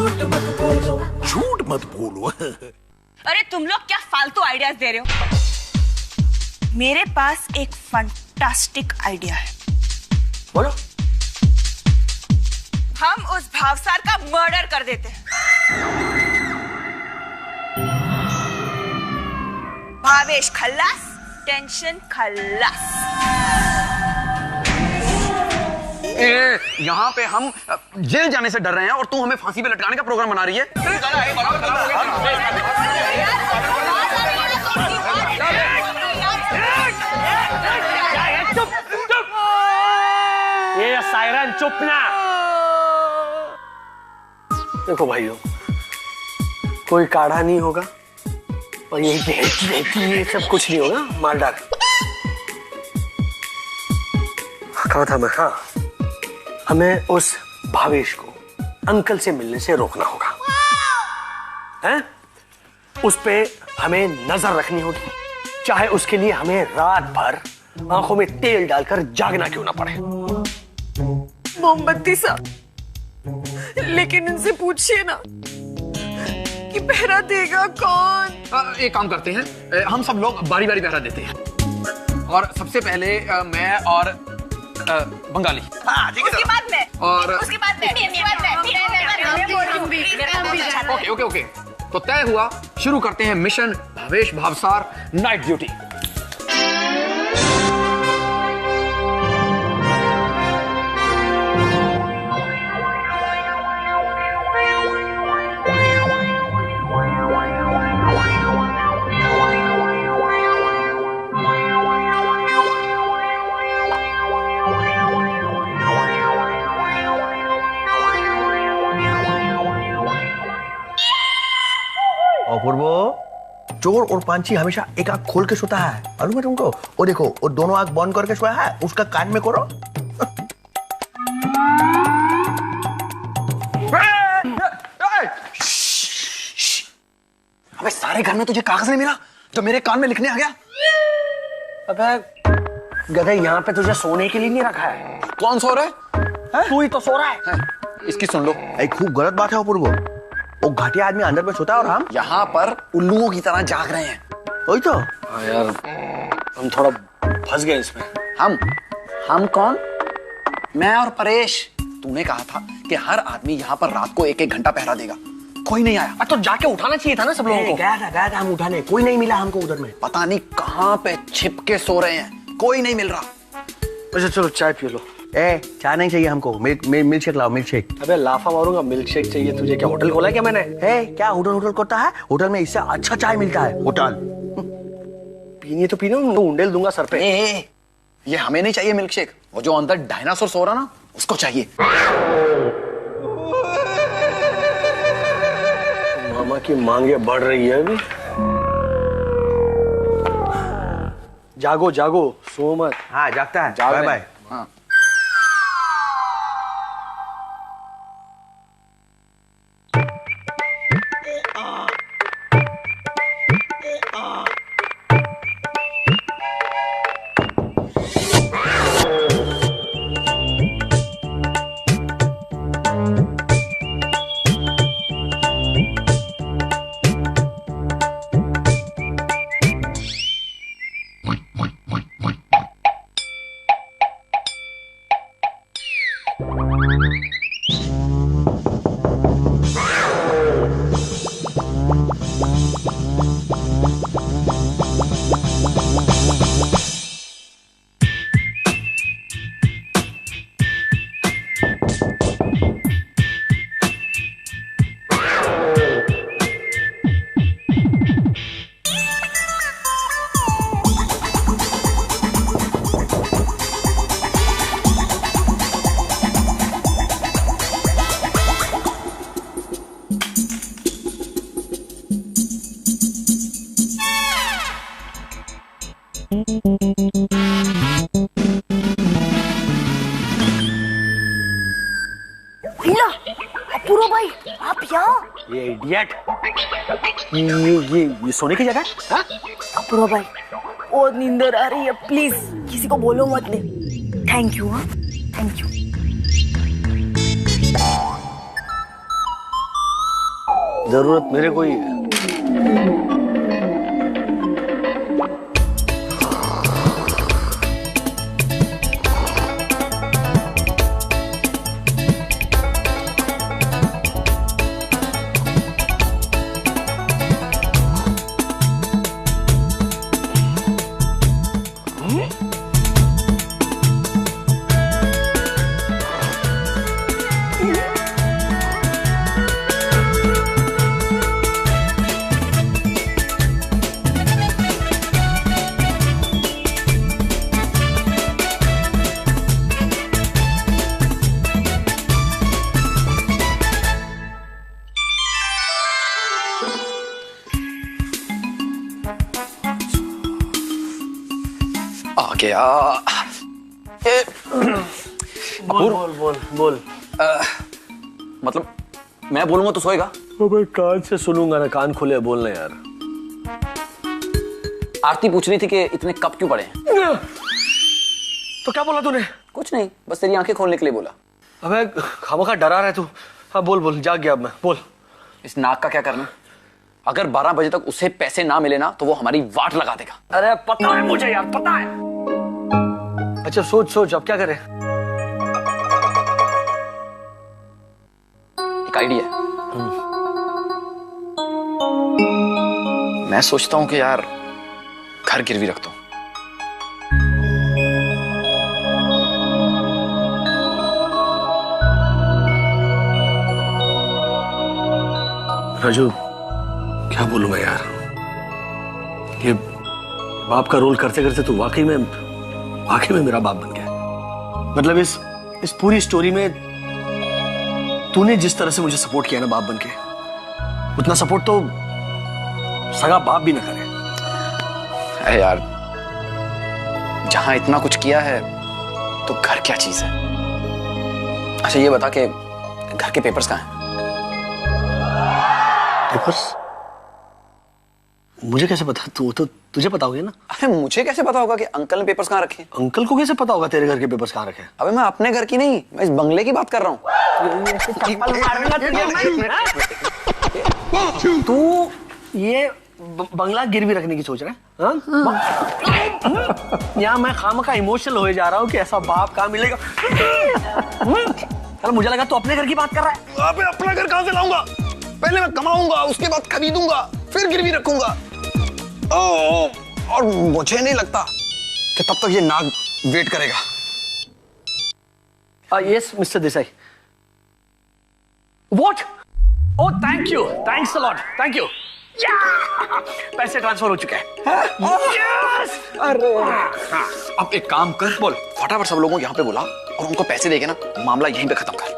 झूठ मत बोलो। अरे तुम लोग क्या फालतू आइडियाज दे रहे हो? मेरे पास एक फंटास्टिक आइडिया है। बोलो। हम उस भावसार का मर्डर कर देते हैं। भावेश खल्लास, टेंशन खल्लास। यहाँ पे हम जेल जाने से डर रहे हैं और तू हमें फांसी पे लटकाने का प्रोग्राम बना रही है। ये सायरन चुप ना। देखो भाइयों, कोई काढ़ा नहीं होगा और ये सब कुछ नहीं होगा। मार डाल। कहा था मैं? हाँ, हमें उस भावेश को अंकल से मिलने से रोकना होगा, हैं? उस पे हमें नजर रखनी होगी, चाहे उसके लिए हमें रात भर आंखों में तेल डालकर जागना क्यों ना पड़े। मोमबत्ती साहब, लेकिन इनसे पूछिए ना कि पहरा देगा कौन? एक काम करते हैं, हम सब लोग बारी बारी पहरा देते हैं और सबसे पहले मैं और बंगाली। हाँ, उसके बाद में और उसके बाद में ओके ओके ओके, तो तय हुआ, शुरू करते हैं mission Bhavesh Bhavsar night duty. Apurva, चोर और पांची हमेशा एक आंख खोल के सोता है, मालूम है तुमको? वो देखो, वो दोनों आंख बंद करके सोया है, उसका कान में करो। अबे सारे घर में तुझे कागज नहीं मिला जो मेरे कान में लिखने आ गया? अबे गधे, यहाँ पे तुझे सोने के लिए नहीं रखा है। कौन सो रहा है? तू ही तो सो रहा है। इसकी सुन लो। खूब गलत बात है अपूर्व। वो घाटिया आदमी अंदर में सोता है और हम यहाँ पर उल्लुओं की तरह जाग रहे हैं। वही तो। हाँ यार, हम थोड़ा फंस गए इसमें। हम कौन? मैं और परेश। तूने कहा था कि हर आदमी यहाँ पर रात को 1-1 घंटा पहरा देगा, कोई नहीं आया। तो जाके उठाना चाहिए था ना सब लोगों को। गया था हम उठाने, कोई नहीं मिला हमको उधर में। पता नहीं कहाँ पे छिप के सो रहे हैं, कोई नहीं मिल रहा। अच्छा चलो चाय पी लो। चाय नहीं चाहिए हमको, मिल्क शेक लाओ, मिल्क शेक। अबे लाफा मारूंगा, मिल्क शेक चाहिए तुझे? क्या होटल खोला है क्या मैंने? क्या होटल करता है? होटल में इससे अच्छा चाय मिलता है। होटल पीनी है तो पीना, उंडेल दूंगा सर पे। ये हमें नहीं चाहिए मिल्क शेक, वो जो अंदर डायनासोर सो रहा ना उसको चाहिए। मामा की मांगे बढ़ रही है अभी। जागो जागो, सो मत। हाँ जागता है। Bye bye. हाँ। अपूर्व भाई, आप यहाँ? ये इडियट, ये सोने की जगह है? अपूर्व भाई, बहुत नींदर आ रही है, प्लीज किसी को बोलो मत ने। Thank you. हाँ थैंक यू। जरूरत मेरे को ही है। आ गया। बोल बोल बोल बोल। मतलब मैं बोलूंगा तो सोएगा? मैं कान से सुनूंगा ना, कान खोले बोलना यार। आरती पूछ रही थी कि इतने कप क्यों पड़े हैं। तो क्या बोला तूने? कुछ नहीं, बस तेरी आंखें खोलने के लिए बोला। अबे खामखा डरा रहा है तू। हाँ बोल बोल, जाग गया अब मैं, बोल। इस नाक का क्या करना? अगर 12 बजे तक उसे पैसे ना मिले ना तो वो हमारी वाट लगा देगा। अरे पता है मुझे यार, पता है। अच्छा सोच सोच, अब क्या करें? एक आइडिया है। मैं सोचता हूं कि यार घर गिरवी रख दो। राजू क्या बोलूं मैं यार, ये बाप का रोल करते करते तो वाकई में मेरा बाप बन गया। मतलब इस पूरी स्टोरी में तूने जिस तरह से मुझे सपोर्ट किया ना बाप बन के, उतना सपोर्ट तो सगा बाप भी ना करे। अरे यार, जहां इतना कुछ किया है तो घर क्या चीज है। अच्छा ये बता के घर के पेपर्स कहाँ हैं? पेपर्स? मुझे कैसे पता? तू तो तुझे पता होगा ना। अरे मुझे कैसे पता होगा कि अंकल ने पेपर्स कहाँ रखे हैं? अंकल को कैसे पता होगा तेरे घर के पेपर्स कहाँ रखे हैं? अबे मैं अपने घर की नहीं, मैं इस बंगले की बात कर रहा हूँ। तू ये बंगला गिरवी रखने की सोच रहा है? यहाँ मैं खामखा इमोशनल हो जा रहा हूँ कि ऐसा बाप कहाँ मिलेगा। अरे मुझे लगा तू अपने घर की बात कर रहा है। अबे अपना घर कहाँ से लाऊंगा? पहले मैं कमाऊंगा, उसके बाद खरीदूंगा, फिर गिरवी रखूंगा। और मुझे नहीं लगता कि तब तक ये नाग वेट करेगा। Yes mister Desai. What? Oh thank you, thanks a lot, thank you. पैसे ट्रांसफर हो चुके हैं। यस! अरे अब एक काम कर, बोल फटाफट सब लोगों को यहाँ पे बुला और उनको पैसे देके ना मामला यहीं पे खत्म कर।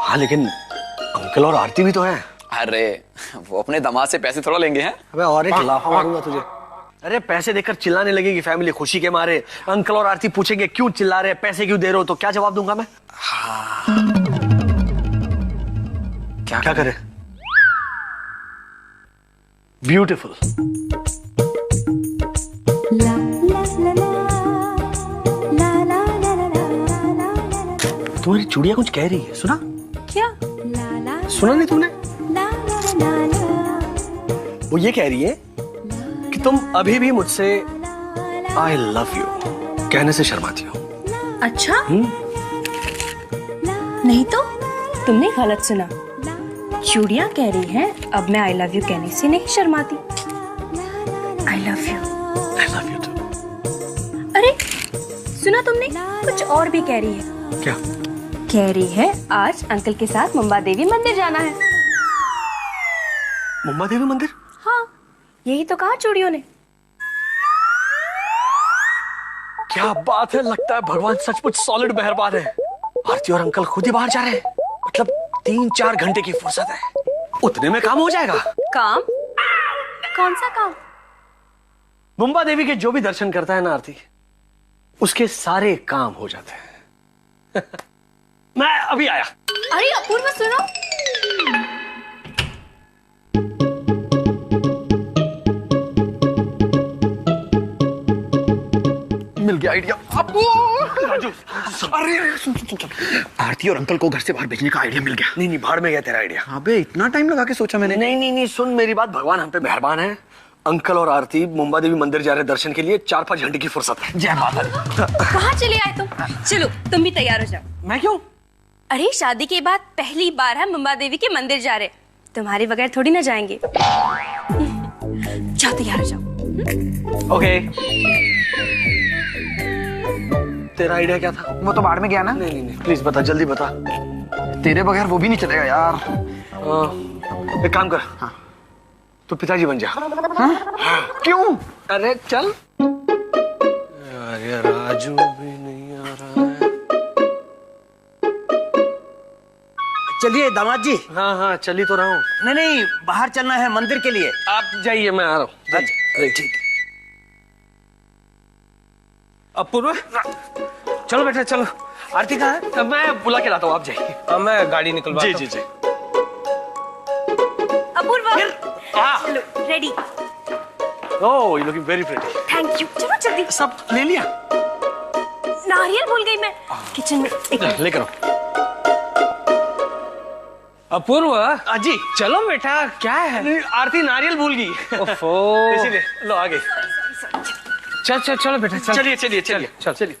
हाँ लेकिन अंकल और आरती भी तो हैं। अरे वो अपने दामाद से पैसे थोड़ा लेंगे हैं। अबे और एक लाफा मारूंगा तुझे। अरे पैसे देकर चिल्लाने लगेगी फैमिली खुशी के मारे। अंकल और आरती पूछेंगे क्यों चिल्ला रहे, पैसे क्यों दे रहे हो, तो क्या जवाब दूंगा मैं? क्या करे? ब्यूटीफुल। तुम्हारी चूड़िया कुछ कह रही है, सुना? क्या? सुना नहीं तुमने? वो ये कह रही है कि तुम अभी भी मुझसे आई लव यू कहने से शर्माती हो। अच्छा? नहीं तो तुमने गलत सुना। चूड़ियां कह रही हैं अब मैं आई लव यू कहने से नहीं शर्माती। I love you too. अरे सुना तुमने, कुछ और भी कह रही है। क्या कह रही है? आज अंकल के साथ मुंबा देवी मंदिर जाना है। मुंबा देवी मंदिर? हाँ यही तो कहा चूड़ियों ने। क्या बात है, लगता है भगवान सचमुच सॉलिड मेहरबान है। आरती और अंकल खुद ही बाहर जा रहे हैं। मतलब 3-4 घंटे की फुर्सत है, उतने में काम हो जाएगा। काम? कौन सा काम? मुंबा देवी के जो भी दर्शन करता है ना आरती, उसके सारे काम हो जाते हैं। मैं अभी आया। अरे अपूर्व सुनो। मिल गया आइडिया। राजू, अरे सुन सुन सुन, आरती और अंकल को घर से बाहर भेजने का आइडिया मिल गया। नहीं नहीं, भाड़ में गया तेरा आइडिया। अबे इतना टाइम लगा के सोचा मैंने। नहीं नहीं नहीं, सुन मेरी बात, भगवान हम पे मेहरबान है। अंकल और आरती मुंबा देवी मंदिर जा रहे दर्शन के लिए, 4-5 घंटे की फुर्सत है। जय माता दी। कहाँ चले आए तुम? चलो तुम भी तैयार हो जाओ। मैं क्यों? अरे शादी के बाद पहली बार हम मुंबा देवी के मंदिर जा रहे, तुम्हारे बगैर थोड़ी ना जाएंगे। जाओ तैयार हो जाओ। ओके। तेरा आइडिया क्या था? वो तो बाहर में गया ना। नहीं नहीं नहीं, प्लीज बता, जल्दी बता। तेरे बगैर वो भी नहीं चलेगा यार। एक काम कर, हाँ। तू पिताजी बन जा। हाँ? क्यों? अरे चल। अरे राजू भी नहीं आ रहा है। चलिए दामाद जी। हाँ हाँ, चली तो रहा हूँ। नहीं नहीं, बाहर चलना है मंदिर के लिए। आप जाइए, मैं आ रहा हूँ। अरे ठीक। अपूर्व, चलो बेटा चलो। आरती कहाँ है? अब मैं बुला के लाता हूँ, आप जाइए। मैं गाड़ी निकलवा। जी जी जी। अपूर्व, चलो ready. Oh, you looking very pretty. Thank you. चलो जल्दी। सब ले लिया? नारियल भूल गई मैं किचन में। लेकर आओ। अपूर्व जी, चलो बेटा। क्या है? आरती नारियल भूल गई। ओफो, इसीलिए। लो आ गई। चल चल चलो बेटा, चल। चलिए चलिए चलिए चल चलिए।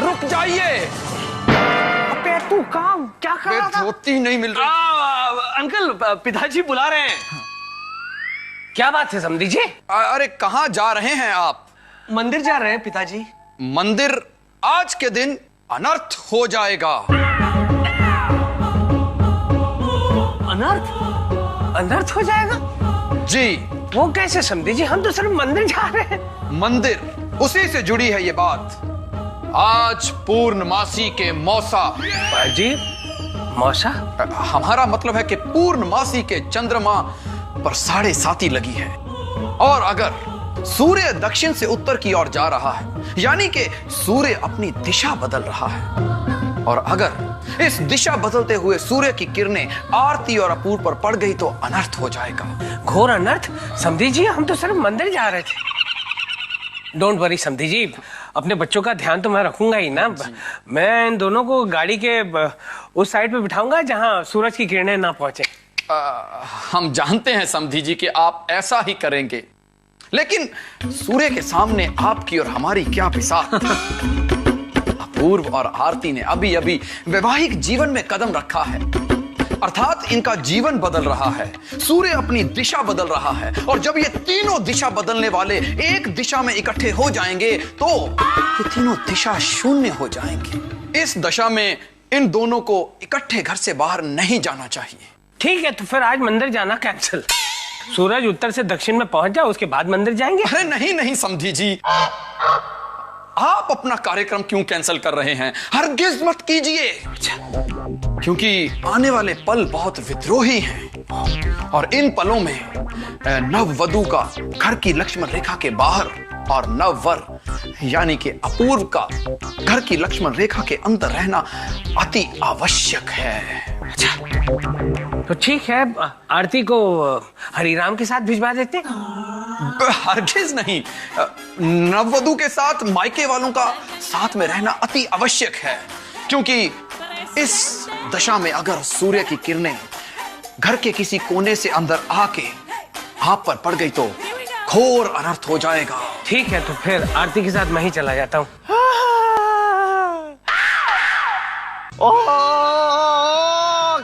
रुक जाइए। अबे तू काम क्या कर रहा था? धोती नहीं मिल रही। अंकल, पिताजी बुला रहे हैं। क्या बात है समधी जी? अरे कहाँ जा रहे हैं आप? मंदिर जा रहे हैं पिताजी। मंदिर? आज के दिन अनर्थ हो जाएगा। अनर्थ? अनर्थ हो जाएगा? जी। वो कैसे समझे जी? हम तो सिर्फ मंदिर जा रहे हैं। मंदिर, उसी से जुड़ी है ये बात। आज पूर्णमासी के मौसा। जी, मौसा? हमारा मतलब है कि पूर्णमासी के चंद्रमा पर 7.5 लगी है, और अगर सूर्य दक्षिण से उत्तर की ओर जा रहा है, यानी कि सूर्य अपनी दिशा बदल रहा है, और अगर इस दिशा बदलते हुए सूर्य की किरणें आरती और अपूर्व पर पड़ गई तो अनर्थ हो जाएगा। घोर अनर्थ? समधी जी, हम तो सिर्फ मंदिर जा रहे थे। डोंट वरी समधी जी, अपने बच्चों का ध्यान तो मैं रखूंगा ही ना। मैं इन दोनों को गाड़ी के उस साइड पे बिठाऊंगा जहां सूरज की किरणें ना पहुंचे। हम जानते हैं समधी जी कि आप ऐसा ही करेंगे, लेकिन सूर्य के सामने आपकी और हमारी क्या बिसात। अपूर्व और आरती ने अभी अभी वैवाहिक जीवन में कदम रखा है, अर्थात इनका जीवन बदल रहा है, सूर्य अपनी दिशा बदल रहा है, और जब ये तीनों दिशा बदलने वाले एक दिशा में इकट्ठे हो जाएंगे तो ये तीनों दिशा शून्य हो जाएंगे। इस दशा में इन दोनों को इकट्ठे घर से बाहर नहीं जाना चाहिए। ठीक है, तो फिर आज मंदिर जाना कैंसिल। सूरज उत्तर से दक्षिण में पहुंच जाए, उसके बाद मंदिर जाएंगे। अरे नहीं नहीं समधी जी, आप अपना कार्यक्रम क्यों कैंसिल कर रहे हैं? हरगिज मत कीजिए, क्योंकि आने वाले पल बहुत विद्रोही हैं, और इन पलों में नववधू का घर की लक्ष्मण रेखा के बाहर और नववर यानी कि अपूर्व का घर की लक्ष्मण रेखा के अंदर रहना अति आवश्यक है। अच्छा, तो ठीक है, आरती को हरिराम के साथ भिजवा देते हैं। हरगिज नहीं, नववधु के साथ मायके वालों का साथ में रहना अति आवश्यक है, क्योंकि इस दशा में अगर सूर्य की किरणें घर के किसी कोने से अंदर आके आप पर पड़ गई तो घोर अनर्थ हो जाएगा। ठीक है, तो फिर आरती के साथ मैं ही चला जाता हूँ। ओह,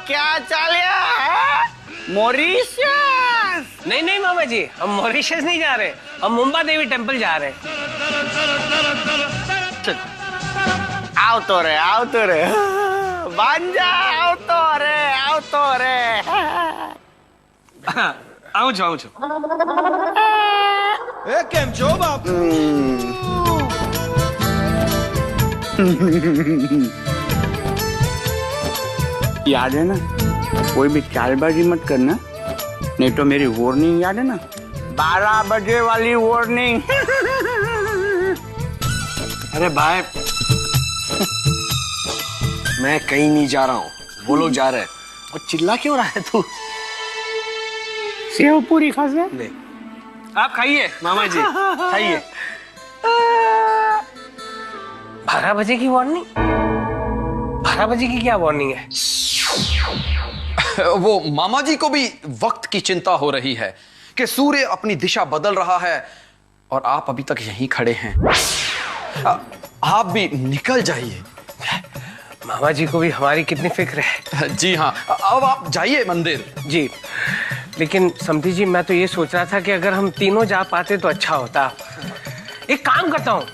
क्या चल रहा है? मॉरिशस? नहीं नहीं मामा जी, हम मॉरिशस नहीं जा रहे, हम मुंबा देवी टेम्पल जा रहे हैं। चल, आओ तो रे, आओ तो रे, बन जा, आओ तो रे, आओ तो रे। आओ जाओ। केम छो बाप? याद है ना, कोई भी चालबाजी मत करना, नहीं तो मेरी वार्निंग याद है ना, 12 बजे वाली वार्निंग। अरे भाई, मैं कहीं नहीं जा रहा हूँ, वो लोग जा रहे हैं। और चिल्ला क्यों रहा है तू? सेव पूरी खासे नहीं, आप खाइए मामा जी, खाइए। 12 बजे की वार्निंग? 12 बजे की क्या वार्निंग है? वो मामा जी को भी वक्त की चिंता हो रही है कि सूर्य अपनी दिशा बदल रहा है और आप अभी तक यहीं खड़े हैं। आप भी निकल जाइए। मामा जी को भी हमारी कितनी फिक्र है। जी हाँ, अब आप जाइए मंदिर। जी, लेकिन समधी जी मैं तो ये सोच रहा था कि अगर हम तीनों जा पाते तो अच्छा होता। एक काम करता हूँ,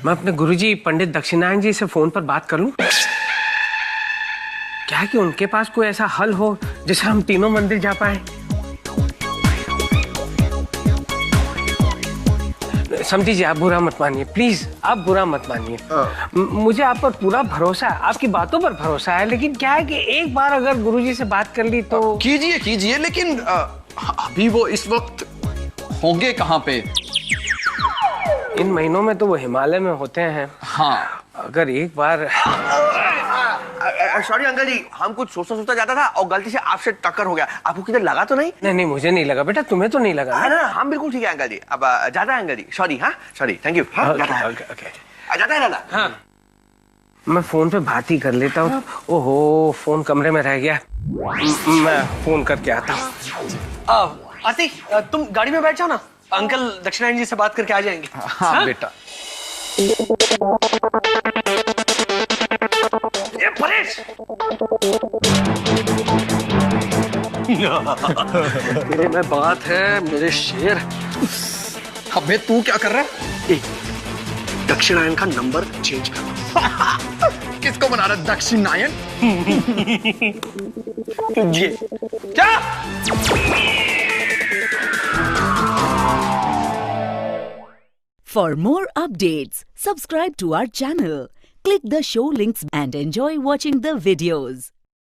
मैं अपने गुरुजी पंडित दक्षिणायन जी से फोन पर बात कर लूं। क्या है कि उनके पास कोई ऐसा हल हो जिससे हम तीनों मंदिर जा पाए। समझी जी, आप बुरा मत मानिए, प्लीज आप बुरा मत मानिए। मुझे आप पर पूरा भरोसा है, आपकी बातों पर भरोसा है, लेकिन क्या है कि एक बार अगर गुरुजी से बात कर ली तो। कीजिए कीजिए, लेकिन अभी वो इस वक्त होंगे कहाँ पे? इन महीनों में तो वो हिमालय में होते हैं। हाँ, अगर एक बार। सॉरी अंकल जी, हम कुछ सोचता सोचता जाता था और गलती से आपसे टक्कर हो गया। आपको किधर लगा तो नहीं? नहीं नहीं, मुझे नहीं लगा बेटा, तुम्हें तो नहीं लगा। हाँ ना, हम बिल्कुल ठीक है अंकल जी। अब जाता है अंकल जी, सॉरी। हाँ सॉरी, थैंक यू। जाता है, जाता है दादा। हाँ, मैं फोन पे बात ही कर लेता हूँ। ओहो, फोन कमरे में रह गया, मैं फोन करके आता हूँ। आरती, तुम गाड़ी में बैठ जाओ ना, अंकल दक्षिणायन जी से बात करके आ जाएंगे। हाँ बेटा। ये परेश! तेरे में बात है मेरे शेर। अबे तू क्या कर रहा है? दक्षिणायन का नंबर चेंज कर। किसको बना रहा है दक्षिणायन? ये क्या? For more updates, subscribe to our channel, click the show links and enjoy watching the videos.